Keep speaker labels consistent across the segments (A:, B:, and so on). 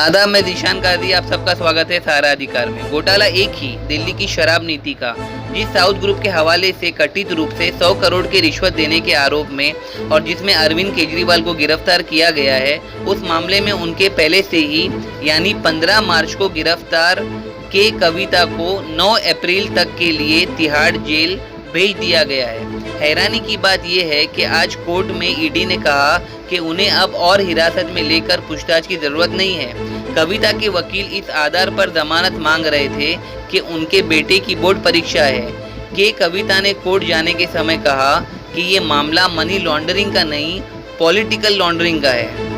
A: आदाब, मैं ज़ीशान काजी, आप सबका स्वागत है सहारा अधिकार में। घोटाला एक ही, दिल्ली की शराब नीति का, जिस साउथ ग्रुप के हवाले से कथित रूप से 100 करोड़ की रिश्वत देने के आरोप में और जिसमें अरविंद केजरीवाल को गिरफ्तार किया गया है, उस मामले में उनके पहले से ही यानी 15 मार्च को गिरफ्तार के कविता को 9 अप्रैल तक के लिए तिहाड़ जेल भेज दिया गया है। हैरानी की बात यह है कि आज कोर्ट में ईडी ने कहा कि उन्हें अब और हिरासत में लेकर पूछताछ की जरूरत नहीं है। कविता के वकील इस आधार पर जमानत मांग रहे थे कि उनके बेटे की बोर्ड परीक्षा है कि कविता ने कोर्ट जाने के समय कहा कि ये मामला मनी लॉन्ड्रिंग का नहीं, पॉलिटिकल लॉन्ड्रिंग का है।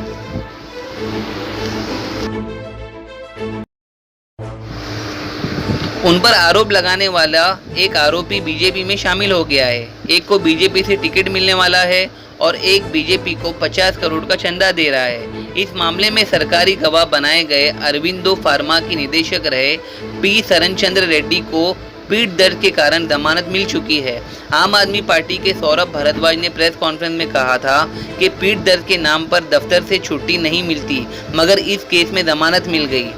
A: उन पर आरोप लगाने वाला एक आरोपी बीजेपी में शामिल हो गया है। एक को बीजेपी से टिकट मिलने वाला है और एक बीजेपी को 50 करोड़ का चंदा दे रहा है। इस मामले में सरकारी गवाह बनाए गए अरविंदो फार्मा के निदेशक रहे पी शरणचंद्र रेड्डी को पीठ दर्द के कारण जमानत मिल चुकी है। आम आदमी पार्टी के सौरभ भारद्वाज ने प्रेस कॉन्फ्रेंस में कहा था कि पीठ दर्द के नाम पर दफ्तर से छुट्टी नहीं मिलती, मगर इस केस में जमानत मिल गई।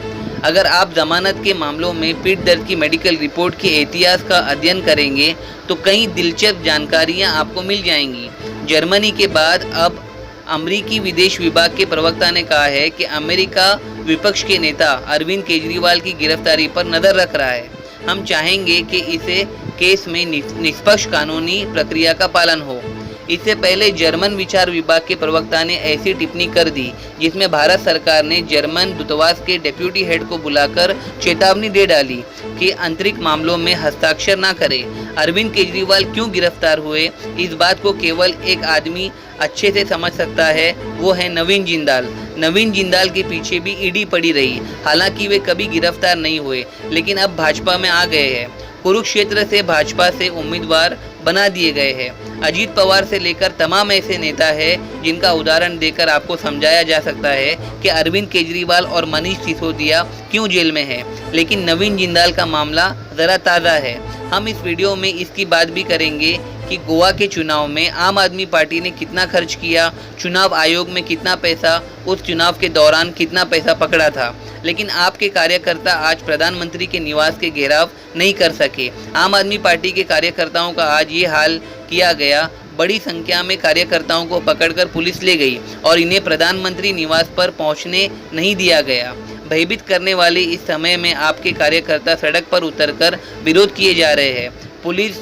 A: अगर आप जमानत के मामलों में पीठ दर्द की मेडिकल रिपोर्ट के इतिहास का अध्ययन करेंगे तो कई दिलचस्प जानकारियां आपको मिल जाएंगी। जर्मनी के बाद अब अमेरिकी विदेश विभाग के प्रवक्ता ने कहा है कि अमेरिका विपक्ष के नेता अरविंद केजरीवाल की गिरफ्तारी पर नज़र रख रहा है। हम चाहेंगे कि इसे केस में निष्पक्ष कानूनी प्रक्रिया का पालन हो। इससे पहले जर्मन विचार विभाग के प्रवक्ता ने ऐसी टिप्पणी कर दी जिसमें भारत सरकार ने जर्मन दूतावास के डेप्यूटी हेड को बुलाकर चेतावनी दे डाली कि आंतरिक मामलों में हस्ताक्षर न करें। अरविंद केजरीवाल क्यों गिरफ्तार हुए, इस बात को केवल एक आदमी अच्छे से समझ सकता है, वो है नवीन जिंदाल। नवीन जिंदाल के पीछे भी ईडी पड़ी रही, हालांकि वे कभी गिरफ्तार नहीं हुए, लेकिन अब भाजपा में आ गए हैं। कुरुक्षेत्र से भाजपा से उम्मीदवार बना दिए गए हैं। अजीत पवार से लेकर तमाम ऐसे नेता हैं जिनका उदाहरण देकर आपको समझाया जा सकता है कि अरविंद केजरीवाल और मनीष सिसोदिया क्यों जेल में हैं। लेकिन नवीन जिंदाल का मामला ज़रा ताज़ा है। हम इस वीडियो में इसकी बात भी करेंगे कि गोवा के चुनाव में आम आदमी पार्टी ने कितना खर्च किया, चुनाव आयोग में कितना पैसा, उस चुनाव के दौरान कितना पैसा पकड़ा था। लेकिन आपके कार्यकर्ता आज प्रधानमंत्री के निवास के घेराव नहीं कर सके। आम आदमी पार्टी के कार्यकर्ताओं का आज ये हाल किया गया। बड़ी संख्या में कार्यकर्ताओं को पकड़कर पुलिस ले गई और इन्हें प्रधानमंत्री निवास पर पहुंचने नहीं दिया गया। भयभीत करने वाले इस समय में आपके कार्यकर्ता सड़क पर उतरकर विरोध किए जा रहे हैं। पुलिस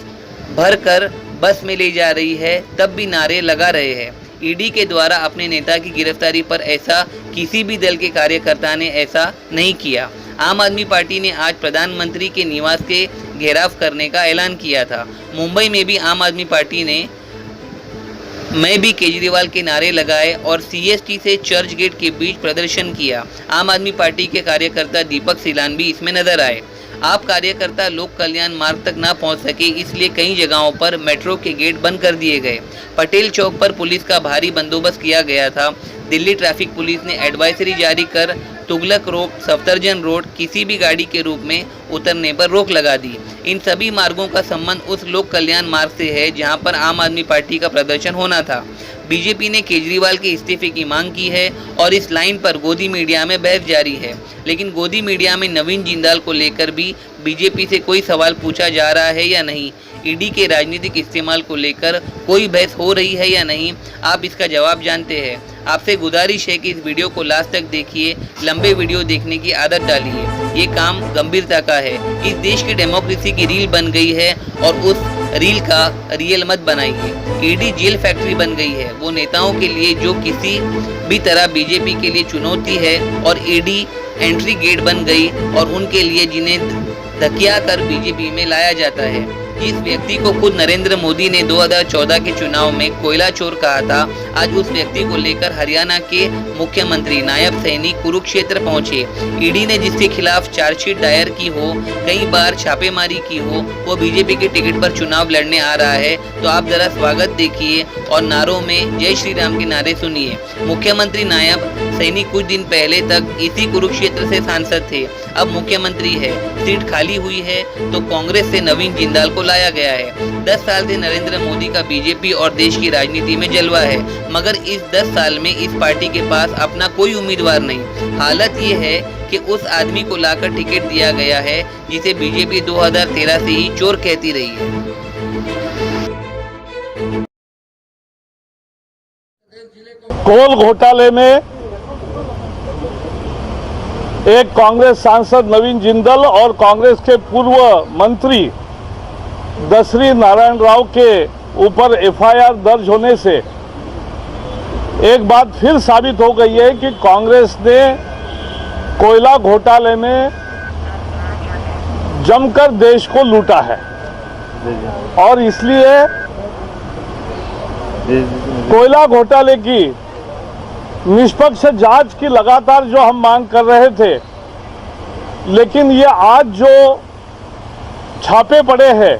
A: भर कर बस में ले जा रही है, तब भी नारे लगा रहे हैं। ईडी के द्वारा अपने नेता की गिरफ्तारी पर ऐसा किसी भी दल के कार्यकर्ता ने ऐसा नहीं किया। आम आदमी पार्टी ने आज प्रधानमंत्री के निवास के घेराव करने का ऐलान किया था। मुंबई में भी आम आदमी पार्टी ने मैं भी केजरीवाल के नारे लगाए और सीएसटी से चर्च गेट के बीच प्रदर्शन किया। आम आदमी पार्टी के कार्यकर्ता दीपक सिलान भी इसमें नजर आए। आप कार्यकर्ता लोक कल्याण मार्ग तक ना पहुंच सके, इसलिए कई जगहों पर मेट्रो के गेट बंद कर दिए गए। पटेल चौक पर पुलिस का भारी बंदोबस्त किया गया था। दिल्ली ट्रैफिक पुलिस ने एडवाइजरी जारी कर तुगलक रोड, सफदरजंग रोड किसी भी गाड़ी के रूप में उतरने पर रोक लगा दी। इन सभी मार्गों का संबंध उस लोक कल्याण मार्ग से है जहां पर आम आदमी पार्टी का प्रदर्शन होना था। बीजेपी ने केजरीवाल के इस्तीफे की मांग की है और इस लाइन पर गोदी मीडिया में बहस जारी है। लेकिन गोदी मीडिया में नवीन जिंदाल को लेकर भी बीजेपी से कोई सवाल पूछा जा रहा है या नहीं, ईडी के राजनीतिक इस्तेमाल को लेकर कोई बहस हो रही है या नहीं, आप इसका जवाब जानते हैं। आपसे गुजारिश है कि इस वीडियो को लास्ट तक देखिए, लंबे वीडियो देखने की आदत डालिए। ये काम गंभीरता का है। इस देश की डेमोक्रेसी की रील बन गई है और उस रील का रियल मत बनाइए। ईडी जेल फैक्ट्री बन गई है वो नेताओं के लिए जो किसी भी तरह बीजेपी के लिए चुनौती है, और ईडी एंट्री गेट बन गई और उनके लिए जिन्हें धकिया कर बीजेपी में लाया जाता है। जिस व्यक्ति को खुद नरेंद्र मोदी ने 2014 के चुनाव में कोयला चोर कहा था, आज उस व्यक्ति को लेकर हरियाणा के मुख्यमंत्री नायब सैनी कुरुक्षेत्र पहुंचे। ईडी ने जिसके खिलाफ चार्जशीट दायर की हो, कई बार छापेमारी की हो, वो बीजेपी के टिकट पर चुनाव लड़ने आ रहा है। तो आप जरा स्वागत देखिए और नारों में जय श्री राम के नारे सुनिए। मुख्यमंत्री नायब सैनिक कुछ दिन पहले तक इसी कुरुक्षेत्र से सांसद थे, अब मुख्यमंत्री है। सीट खाली हुई है तो कांग्रेस से नवीन जिंदाल को लाया गया है। 10 साल से नरेंद्र मोदी का बीजेपी और देश की राजनीति में जलवा है, मगर इस 10 साल में इस पार्टी के पास अपना कोई उम्मीदवार नहीं। हालत ये है कि उस आदमी को लाकर टिकट दिया गया है जिसे बीजेपी 2013 से ही चोर कहती रही है।
B: कोल घोटाले में एक कांग्रेस सांसद नवीन जिंदल और कांग्रेस के पूर्व मंत्री दसरी नारायण राव के ऊपर एफआईआर दर्ज होने से एक बात फिर साबित हो गई है कि कांग्रेस ने कोयला घोटाले में जमकर देश को लूटा है और इसलिए कोयला घोटाले की निष्पक्ष जांच की लगातार जो हम मांग कर रहे थे, लेकिन ये आज जो छापे पड़े हैं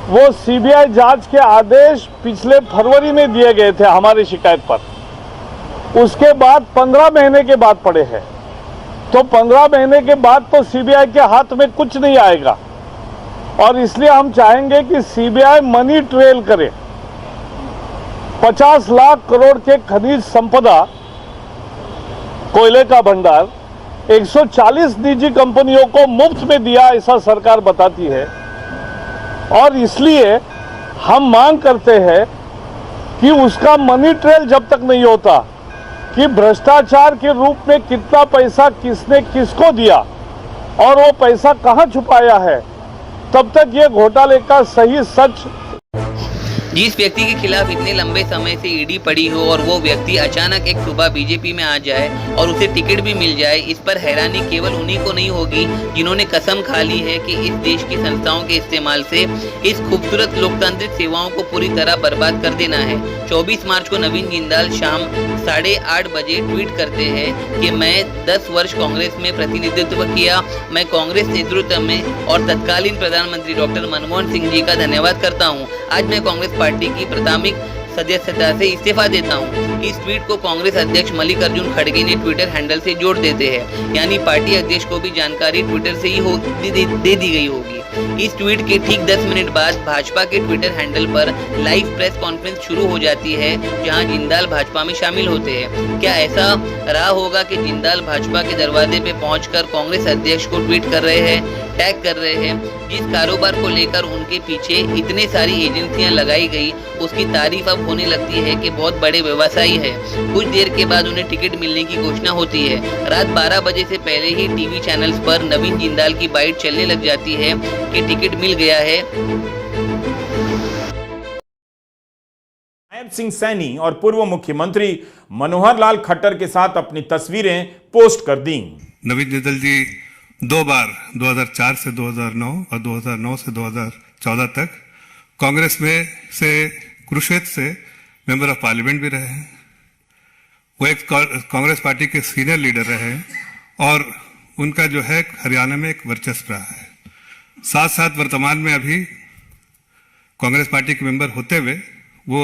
B: वो सीबीआई जांच के आदेश पिछले फरवरी में दिए गए थे हमारी शिकायत पर। उसके बाद 15 महीने के बाद पड़े हैं, तो 15 महीने के बाद तो सीबीआई के हाथ में कुछ नहीं आएगा और इसलिए हम चाहेंगे कि सीबीआई मनी ट्रेल करे। 50 लाख करोड़ के खनिज संपदा, कोयले का भंडार 140 निजी कंपनियों को मुफ्त में दिया, ऐसा सरकार बताती है। और इसलिए हम मांग करते हैं कि उसका मनी ट्रेल जब तक नहीं होता कि भ्रष्टाचार के रूप में कितना पैसा किसने किसको दिया और वो पैसा कहां छुपाया है, तब तक ये घोटाले का सही सच।
A: जिस व्यक्ति के खिलाफ इतने लंबे समय से ईडी पड़ी हो और वो व्यक्ति अचानक एक सुबह बीजेपी में आ जाए और उसे टिकट भी मिल जाए, इस पर हैरानी केवल उन्हीं को नहीं होगी जिन्होंने कसम खा ली है कि इस देश की संस्थाओं के इस्तेमाल से इस खूबसूरत लोकतांत्रिक सेवाओं को पूरी तरह बर्बाद कर देना है। 24 मार्च को नवीन जिंदाल शाम 8:30 बजे ट्वीट करते हैं कि मैं 10 वर्ष कांग्रेस में प्रतिनिधित्व किया, मैं कांग्रेस नेतृत्व में और तत्कालीन प्रधानमंत्री डॉक्टर मनमोहन सिंह जी का धन्यवाद करता हूँ। आज मैं कांग्रेस पार्टी की प्राथमिक सदस्यता से इस्तीफा देता हूं। इस ट्वीट को कांग्रेस अध्यक्ष मल्लिकार्जुन खड़गे ने ट्विटर हैंडल से जोड़ देते हैं, यानी पार्टी अध्यक्ष को भी जानकारी ट्विटर से ही दे दी गई होगी। इस ट्वीट के ठीक 10 मिनट बाद भाजपा के ट्विटर हैंडल पर लाइव प्रेस कॉन्फ्रेंस शुरू हो जाती है, जहां जिंदाल भाजपा में शामिल होते हैं। क्या ऐसा रहा होगा कि जिंदाल भाजपा के दरवाजे पे पहुंचकर कांग्रेस अध्यक्ष को ट्वीट कर रहे हैं, टैग कर रहे हैं? जिस कारोबार को लेकर उनके पीछे इतने सारी एजेंसियां लगाई गई, उसकी तारीफ अब होने लगती है कि बहुत बड़े व्यवसायी है। कुछ देर के बाद उन्हें टिकट मिलने की घोषणा होती है। रात 12 बजे से पहले ही टीवी चैनल्स पर नवीन जिंदाल की बाइट चलने लग जाती है कि टिकट मिल गया है।
C: नायब सिंह सैनी और पूर्व मुख्यमंत्री मनोहर लाल खट्टर के साथ अपनी तस्वीरें पोस्ट कर दी।
D: नवीन जिंदाल जी 2 बार 2004 से 2009 और 2009 से 2014 तक कांग्रेस में से कुरुक्षेत्र से मेंबर ऑफ पार्लियामेंट भी रहे हैं। वो एक कांग्रेस पार्टी के सीनियर लीडर रहे हैं और उनका जो है हरियाणा में एक वर्चस्व रहा है। साथ साथ वर्तमान में अभी कांग्रेस पार्टी के मेंबर होते हुए वो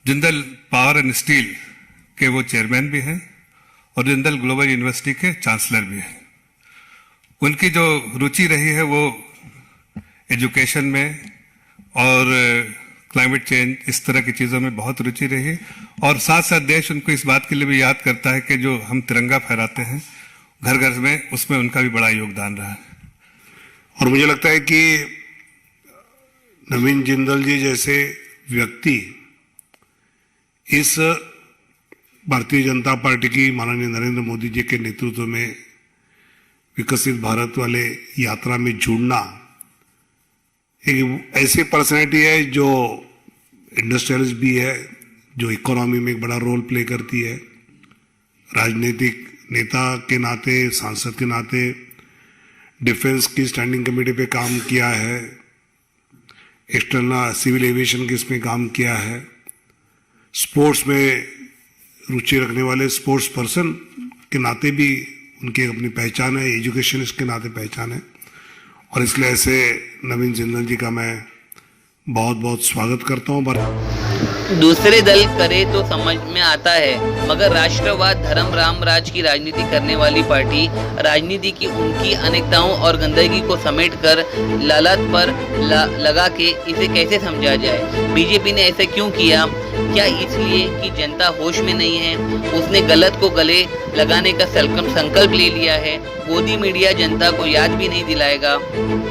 D: जिंदल पावर एंड स्टील के वो चेयरमैन भी हैं और जिंदल ग्लोबल यूनिवर्सिटी के चांसलर भी हैं। उनकी जो रुचि रही है वो एजुकेशन में और क्लाइमेट चेंज, इस तरह की चीज़ों में बहुत रुचि रही है और साथ साथ देश उनको इस बात के लिए भी याद करता है कि जो हम तिरंगा फहराते हैं घर घर में, उसमें उनका भी बड़ा योगदान रहा है।
E: और मुझे लगता है कि नवीन जिंदल जी जैसे व्यक्ति इस भारतीय जनता पार्टी की माननीय नरेंद्र मोदी जी के नेतृत्व में विकसित भारत वाले यात्रा में जुड़ना, एक ऐसी पर्सनैलिटी है जो इंडस्ट्रियलिस्ट भी है, जो इकोनॉमी में एक बड़ा रोल प्ले करती है, राजनीतिक नेता के नाते, सांसद के नाते डिफेंस की स्टैंडिंग कमेटी पे काम किया है, एक्सटर्नल सिविल एविएशन के इसमें काम किया है, स्पोर्ट्स में रुचि रखने वाले स्पोर्ट्स पर्सन के नाते भी उनकी अपनी पहचान है, एजुकेशनिस्ट के नाते पहचान है। और इसलिए ऐसे नवीन जिंदल जी का मैं बहुत बहुत स्वागत करता हूँ।
A: दूसरे दल करे तो समझ में आता है, मगर राष्ट्रवाद धर्म राम राज की राजनीति करने वाली पार्टी राजनीति की उनकी अनेकताओं और गंदगी को समेटकर लालच पर लगा के इसे कैसे समझा जाए। बीजेपी ने ऐसा क्यों किया? क्या इसलिए कि जनता होश में नहीं है? उसने गलत को गले लगाने का संकल्प ले लिया है? गोदी मीडिया जनता को याद भी नहीं दिलाएगा?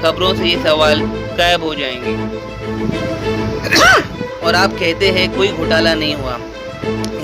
A: खबरों से ये सवाल गायब हो जाएंगे और आप कहते हैं कोई घोटाला नहीं हुआ।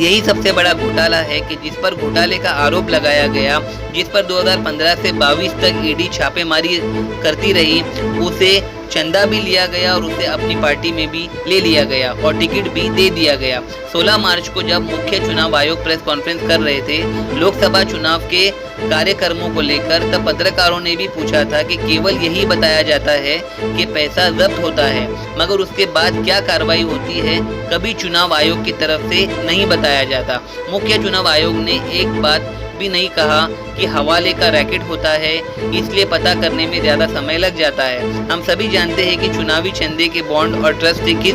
A: यही सबसे बड़ा घोटाला है कि जिस पर घोटाले का आरोप लगाया गया, जिस पर 2015 से 22 तक ईडी छापेमारी करती रही, उसे चंदा भी लिया गया और उसे अपनी पार्टी में भी ले लिया गया और टिकट भी दे दिया गया। 16 मार्च को जब मुख्य चुनाव आयोग प्रेस कॉन्फ्रेंस कर रहे थे लोकसभा चुनाव के कार्यक्रमों को लेकर, तब पत्रकारों ने भी पूछा था कि केवल यही बताया जाता है कि पैसा जब्त होता है, मगर उसके बाद क्या कार्रवाई होती है कभी चुनाव आयोग की तरफ से नहीं बताया जाता। मुख्य चुनाव आयोग ने एक बात भी नहीं कहा कि हवाले का रैकेट होता है, इसलिए पता करने में ज़्यादा समय लग जाता है। हम सभी जानते हैं कि चुनावी चंदे के बॉन्ड और ट्रस्ट के किस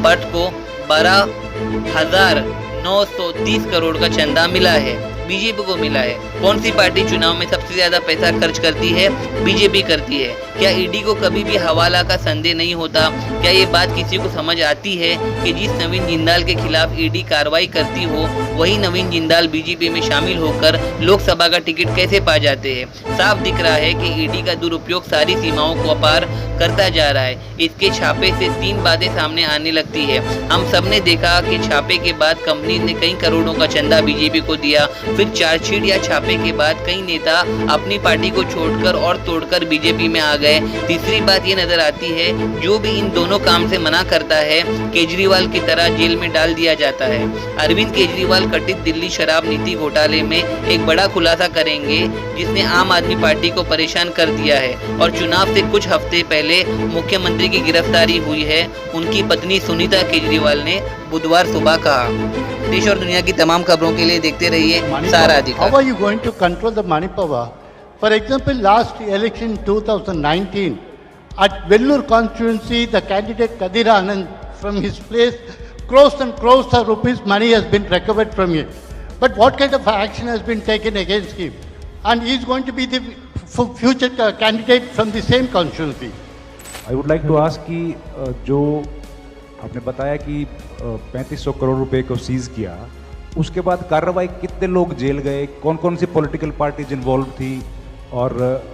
A: पट को 12,930 करोड़ का चंदा मिला है, बीजेपी को मिला है। कौन सी पार्टी चुनाव में सबसे ज्यादा पैसा खर्च करती है? बीजेपी करती है। क्या ईडी को कभी भी हवाला का संदेह नहीं होता? क्या ये बात किसी को समझ आती है कि जिस नवीन जिंदाल के खिलाफ ईडी कार्रवाई करती हो, वही नवीन जिंदाल बीजेपी में शामिल होकर लोकसभा का टिकट कैसे पा जाते हैं? साफ दिख रहा है कि ईडी का दुरुपयोग सारी सीमाओं को पार करता जा रहा है। इसके छापे से 3 बातें सामने आने लगती है। हम सब ने देखा कि छापे के बाद कंपनी ने कई करोड़ों का चंदा बीजेपी को दिया, फिर चार्जशीट या छापे के बाद कई नेता अपनी पार्टी को छोड़कर और तोड़कर बीजेपी में आ गए। तीसरी बात ये नजर आती है, जो भी इन दोनों काम से मना करता है केजरीवाल की तरह जेल में डाल दिया जाता है। अरविंद केजरीवाल कथित दिल्ली शराब नीति घोटाले में एक बड़ा खुलासा करेंगे जिसने आम आदमी पार्टी को परेशान कर दिया है और चुनाव से कुछ हफ्ते पहले मुख्यमंत्री की गिरफ्तारी हुई है, उनकी पत्नी सुनीता केजरीवाल ने बुधवार सुबह कहा। देश और दुनिया की तमाम खबरों के लिए देखते रहिए सारा अधिकार।
F: How are you going to control the money power? For example, last election 2019, at Vellore constituency, the candidate Kadir Anand from his place, crores and crores of rupees money has been recovered from him. But what kind of action has been taken against him? And he is going to be the future candidate from the same constituency.
G: I would like to ask कि जो आपने बताया कि 3500 करोड़ रुपए को seize किया, उसके बाद कार्रवाई कितने लोग जेल गए, कौन कौन सी पॉलिटिकल पार्टीज इन्वॉल्व थी, और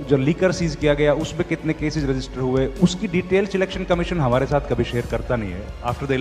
G: जो लीकर सीज किया गया उसमें कितने केसेस रजिस्टर हुए, उसकी डिटेल इलेक्शन कमीशन हमारे साथ कभी शेयर करता नहीं है। After the